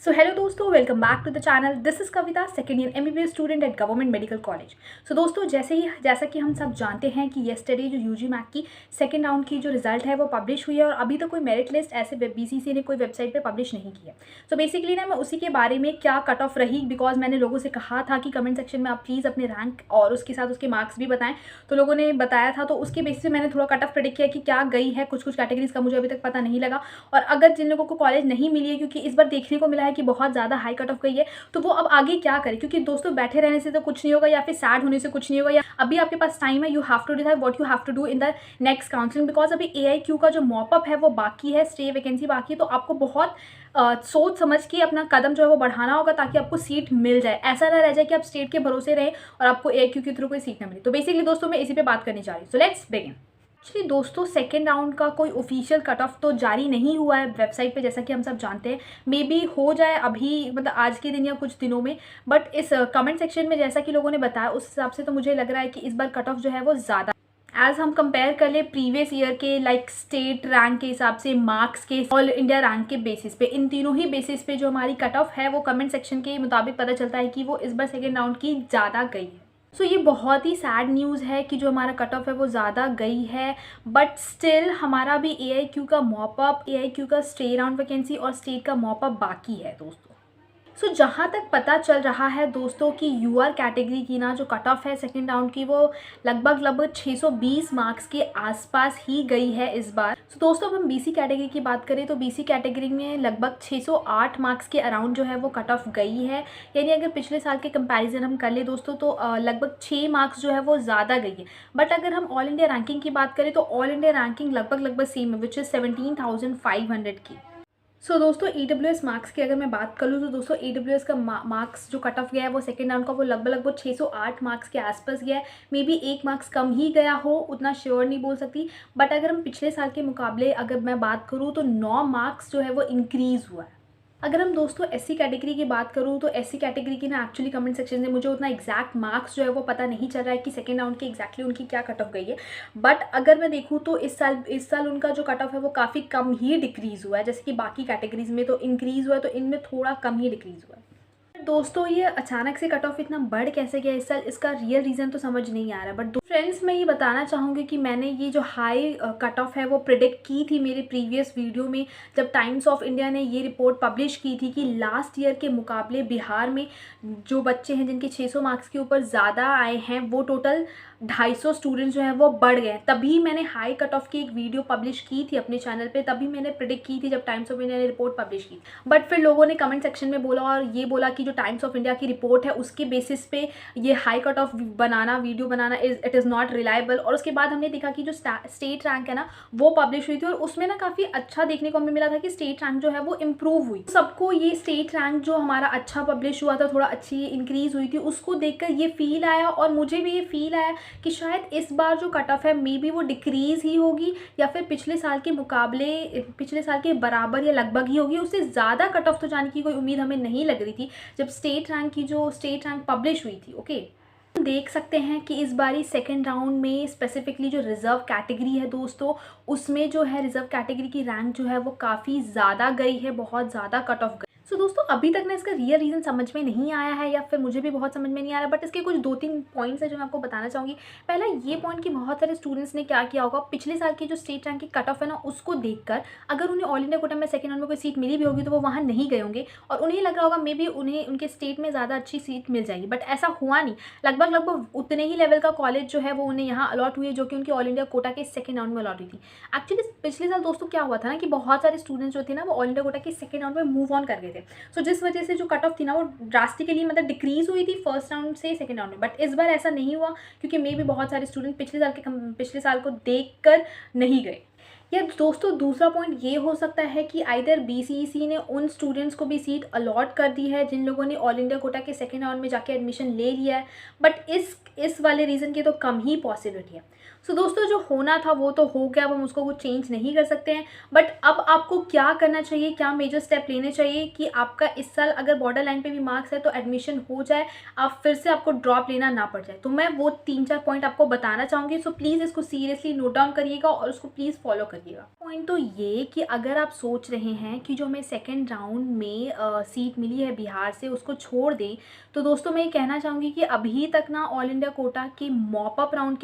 सो hello दोस्तों, welcome back to the channel. This is Kavita, second year MBBS student at government medical college. So दोस्तों, जैसा कि हम सब जानते हैं कि येस्टरडे जो यूजी मैक की सेकेंड राउंड की जो रिजल्ट है वो पब्लिश हुई है और अभी तक कोई मेरिट लिस्ट ऐसे बीसीसी ने कोई वेबसाइट पे पब्लिश नहीं की है। सो बेसिकली ना मैं उसी के बारे में क्या कट ऑफ रही, बिकॉज मैंने लोगों से कहा था कि कमेंट सेक्शन में आप प्लीज़ अपने रैंक और उसके साथ उसके मार्क्स भी बताएं, तो लोगों ने बताया था। तो उसके बेसिस पे मैंने थोड़ा कट ऑफ प्रेडिक्ट किया कि क्या गई है। कुछ कैटेगरीज का मुझे अभी तक पता नहीं लगा, और अगर जिन लोगों को कॉलेज नहीं मिली है, क्योंकि इस बार देखने को मिला है कि बहुत ज़्यादा हाई कट ऑफ गई है, तो वो अब आगे क्या करें। क्योंकि दोस्तों बैठे रहने से तो कुछ नहीं होगा, या फिर सैड होने से कुछ नहीं होगा। या अभी आपके पास टाइम है, you have to decide what you have to do in the next counselling, because अभी एआईक्यू का जो मॉपअप है वो बाकी है, स्टे वैकेंसी बाकी है। तो आपको बहुत सोच समझ के अपना कदम जो है वो बढ़ाना होगा, ताकि आपको सीट मिल जाए। ऐसा ना रह जाए कि आप स्टेट के भरोसे रहें और आपको एआईक्यू के थ्रू कोई सीट ना मिले। तो बेसिकली दोस्तों मैं इसी पे बात करने जा रही हूँ। So let's begin. एक्चुअली दोस्तों सेकेंड राउंड का कोई ऑफिशियल कट ऑफ तो जारी नहीं हुआ है वेबसाइट पे, जैसा कि हम सब जानते हैं। मे बी हो जाए अभी, मतलब आज के दिन या कुछ दिनों में। बट इस कमेंट सेक्शन में जैसा कि लोगों ने बताया, उस हिसाब से तो मुझे लग रहा है कि इस बार कट ऑफ जो है वो ज़्यादा, एज हम कंपेयर कर ले प्रीवियस ईयर के लाइक स्टेट रैंक के हिसाब से, मार्क्स के, ऑल इंडिया रैंक के बेसिस पे, इन तीनों ही बेसिस पे जो हमारी कट ऑफ है वो कमेंट सेक्शन के मुताबिक पता चलता है कि वो इस बार सेकेंड राउंड की ज़्यादा गई है। सो ये बहुत ही सैड न्यूज़ है कि जो हमारा कट ऑफ है वो ज़्यादा गई है। बट स्टिल हमारा भी एआईक्यू का मॉपअप, एआईक्यू का स्टे राउंड वैकेंसी और स्टेट का मॉपअप बाकी है दोस्तों। सो जहाँ तक पता चल रहा है दोस्तों कि यूआर कैटेगरी की ना जो कट ऑफ है सेकेंड राउंड की, वो लगभग 620 मार्क्स के आसपास ही गई है इस बार। सो दोस्तों अब हम बीसी कैटेगरी की बात करें तो बीसी कैटेगरी में लगभग 608 मार्क्स के अराउंड जो है वो कट ऑफ गई है। यानी अगर पिछले साल के कंपैरिजन हम कर ले दोस्तों, तो लगभग 6 मार्क्स जो है वो ज़्यादा गई है। बट अगर हम ऑल इंडिया रैंकिंग की बात करें तो ऑल इंडिया रैंकिंग लगभग सेम है, विच इज़ 17,500 की। दोस्तों ईडब्ल्यूएस मार्क्स की अगर मैं बात कर लूँ तो दोस्तों ईडब्ल्यूएस का मार्क्स जो कट ऑफ गया है वो सेकेंड राउंड का वो लगभग 608 मार्क्स के आसपास गया है। मे बी 1 मार्क्स कम ही गया हो, उतना श्योर नहीं बोल सकती। बट अगर हम पिछले साल के मुकाबले अगर मैं बात करूँ तो 9 मार्क्स जो है वो इंक्रीज़ हुआ है। अगर हम दोस्तों एससी कैटेगरी की बात करूँ तो एससी कैटेगरी की ना एक्चुअली कमेंट सेक्शन से मुझे उतना एग्जैक्ट मार्क्स जो है वो पता नहीं चल रहा है कि सेकेंड राउंड की एग्जैक्टली उनकी क्या कट ऑफ गई है। बट अगर मैं देखूँ तो इस साल उनका जो कट ऑफ है वो काफ़ी कम ही डिक्रीज़ हुआ है। जैसे कि बाकी कैटेगरीज में तो इंक्रीज़ हुआ है, तो इनमें थोड़ा कम ही डिक्रीज़ हुआ है। दोस्तों ये अचानक से कट ऑफ इतना बढ़ कैसे गया इस साल, इसका रियल रीज़न तो समझ नहीं आ रहा। बट फ्रेंड्स मैं ये बताना चाहूँगी कि मैंने ये जो हाई कट ऑफ है वो प्रिडिक्ट की थी मेरे प्रीवियस वीडियो में, जब टाइम्स ऑफ इंडिया ने ये रिपोर्ट पब्लिश की थी कि लास्ट ईयर के मुकाबले बिहार में जो बच्चे हैं जिनके 600 मार्क्स के ऊपर ज़्यादा आए हैं, वो टोटल 250 स्टूडेंट्स जो हैं वो बढ़ गए। तभी मैंने हाई कट ऑफ की एक वीडियो पब्लिश की थी अपने चैनल पे, तभी मैंने प्रिडिक्ट की थी जब टाइम्स ऑफ इंडिया ने रिपोर्ट पब्लिश की। बट फिर लोगों ने कमेंट सेक्शन में बोला और ये बोला कि जो टाइम्स ऑफ इंडिया की रिपोर्ट है उसके बेसिस पे ये high cut off video banana it is not reliable. और उसके बाद हमने देखा कि जो स्टेट रैंक है ना वो पब्लिश हुई थी, और उसमें ना काफ़ी अच्छा देखने को हमें मिला था कि स्टेट रैंक जो है वो इम्प्रूव हुई। सबको ये स्टेट रैंक जो हमारा अच्छा पब्लिश हुआ था, थोड़ा अच्छी इंक्रीज हुई थी, उसको देखकर ये फील आया, और मुझे भी ये फील आया कि शायद इस बार जो कट ऑफ है मे बी वो डिक्रीज़ ही होगी, या फिर पिछले साल के मुकाबले पिछले साल के बराबर या लगभग ही होगी। उससे ज़्यादा कट ऑफ तो जाने की कोई उम्मीद हमें नहीं लग रही थी जब स्टेट रैंक पब्लिश हुई थी। ओके, देख सकते हैं कि इस बारी सेकेंड राउंड में स्पेसिफिकली जो रिज़र्व कैटेगरी है दोस्तों, उसमें जो है रिज़र्व कैटेगरी की रैंक जो है वो काफ़ी ज़्यादा गई है, बहुत ज़्यादा कट ऑफ गई। दोस्तों अभी तक ना इसका रियल रीज़न समझ में नहीं आया है, या फिर मुझे भी बहुत समझ में नहीं आ रहा। बट इसके कुछ 2-3 पॉइंट्स है जो मैं आपको बताना चाहूँगी। पहला ये पॉइंट कि बहुत सारे स्टूडेंट्स ने क्या किया होगा, पिछले साल की जो स्टेट रैंक की कट ऑफ है ना उसको देखकर, अगर उन्हें ऑल इंडिया कोटा में सेकेंड राउंड में कोई सीट मिली भी होगी तो वो वहाँ नहीं गए होंगे, और उन्हें लग रहा होगा मे बी उन्हें उनके स्टेट में ज़्यादा अच्छी सीट मिल जाएगी। बट ऐसा हुआ नहीं। लगभग उतने ही लेवल का कॉलेज जो है वो उन्हें यहाँ अलॉट हुई है, जो कि उनकी ऑल इंडिया कोटा के सेकेंड राउंड में अलॉट हुई थी। एक्चुअली पिछले साल दोस्तों क्या हुआ था ना कि बहुत सारे स्टूडेंट्स जो थे ना वो ऑल इंडिया कोटा के सेकेंड राउंड में मूव ऑन कर गए थे। सो जिस वजह से जो कट ऑफ थी ना वो ड्रास्टिकली मतलब डिक्रीज हुई थी फर्स्ट राउंड से सेकंड राउंड में। बट इस बार ऐसा नहीं हुआ, क्योंकि मे भी बहुत सारे स्टूडेंट पिछले साल को देखकर नहीं गए। या दोस्तों दूसरा पॉइंट ये हो सकता है कि आइदर बीसीईसी ने उन स्टूडेंट्स को भी सीट अलॉट कर दी है जिन लोगों ने ऑल इंडिया कोटा के सेकेंड राउंड में जाके एडमिशन ले लिया है। बट इस वाले रीज़न की तो कम ही पॉसिबिलिटी है। दोस्तों जो होना था वो तो हो गया, अब हम उसको कुछ चेंज नहीं कर सकते हैं। बट अब आपको क्या करना चाहिए, क्या मेजर स्टेप लेने चाहिए कि आपका इस साल अगर बॉर्डर लाइन पे भी मार्क्स है तो एडमिशन हो जाए, आप फिर से आपको ड्रॉप लेना ना पड़ जाए। तो मैं वो 3-4 पॉइंट आपको बताना चाहूँगी। सो प्लीज़ इसको सीरियसली नोट डाउन करिएगा और उसको प्लीज़ फॉलो करिए। करिएगा। पॉइंट तो ये कि अगर आप सोच रहे हैं कि जो हमें सेकेंड राउंड में सीट मिली है बिहार से उसको छोड़ दें, तो दोस्तों मैं ये कहना चाहूँगी कि अभी तक ना ऑल इंडिया कोटा की मॉपअप राउंड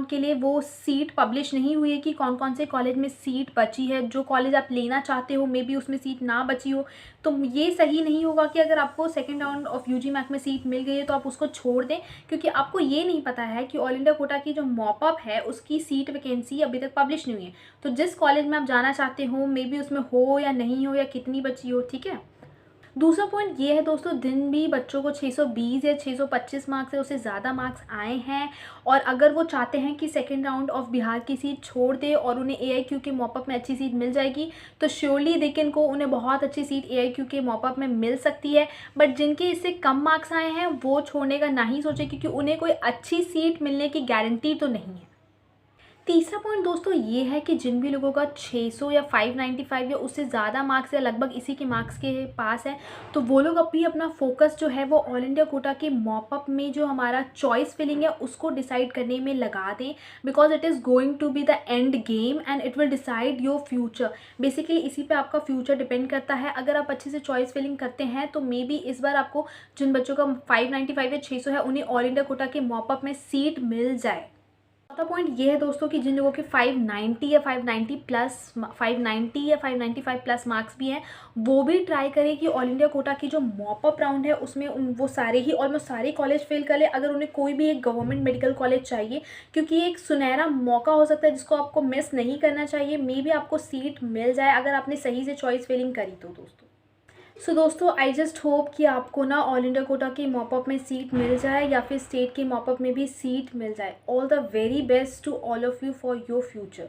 के लिए वो सीट पब्लिश नहीं हुई है कि कौन कौन से कॉलेज में सीट बची है। जो कॉलेज आप लेना चाहते हो मे बी उसमें सीट ना बची हो, तो ये सही नहीं होगा कि अगर आपको सेकेंड राउंड ऑफ यूजी मैक में सीट मिल गई है तो आप उसको छोड़ दें, क्योंकि आपको ये नहीं पता है कि ऑल इंडिया कोटा की जो मॉपअप है उसकी सीट वैकेंसी अभी तक पब्लिश नहीं हुई है। तो जिस कॉलेज में आप जाना चाहते हो मे बी उसमें हो या नहीं हो या कितनी बची हो, ठीक है। दूसरा पॉइंट ये है दोस्तों, दिन भी बच्चों को 620 या 625 मार्क्स या उससे ज़्यादा मार्क्स आए हैं और अगर वो चाहते हैं कि सेकेंड राउंड ऑफ बिहार की सीट छोड़ दे और उन्हें AIQ के मॉपअप में अच्छी सीट मिल जाएगी, तो श्योरली देकिन को उन्हें बहुत अच्छी सीट AIQ के मॉपअप में मिल सकती है। बट जिनके इससे कम मार्क्स आए हैं वो छोड़ने का ना ही सोचे, क्योंकि उन्हें कोई अच्छी सीट मिलने की गारंटी तो नहीं है। तीसरा पॉइंट दोस्तों ये है कि जिन भी लोगों का 600 या 595 या उससे ज़्यादा मार्क्स या लगभग इसी के मार्क्स के पास है, तो वो लोग अभी अपना फोकस जो है वो ऑल इंडिया कोटा के मॉपअप में जो हमारा चॉइस फिलिंग है उसको डिसाइड करने में लगा दें, because it is going to be the end game and it will decide your future. Basically इसी पे आपका फ्यूचर डिपेंड करता है। अगर आप अच्छे से चॉइस फिलिंग करते हैं तो मे बी इस बार आपको जिन बच्चों का 595 या 600 है उन्हें ऑल इंडिया कोटा के मॉपअप में सीट मिल जाए। चौथा पॉइंट ये है दोस्तों कि जिन लोगों के 590 या 595 प्लस मार्क्स भी हैं, वो भी ट्राई करें कि ऑल इंडिया कोटा की जो मॉपअप राउंड है उसमें वो सारे ही ऑलमोस्ट सारे कॉलेज फिल कर ले, अगर उन्हें कोई भी एक गवर्नमेंट मेडिकल कॉलेज चाहिए, क्योंकि ये एक सुनहरा मौका हो सकता है जिसको आपको मिस नहीं करना चाहिए। मे बी आपको सीट मिल जाए अगर आपने सही से चॉइस फिलिंग करी तो दोस्तों। सो दोस्तों आई जस्ट होप कि आपको ना ऑल इंडिया कोटा के मॉपअप में सीट मिल जाए या फिर स्टेट के मॉपअप में भी सीट मिल जाए। All the very best to all of you for your future.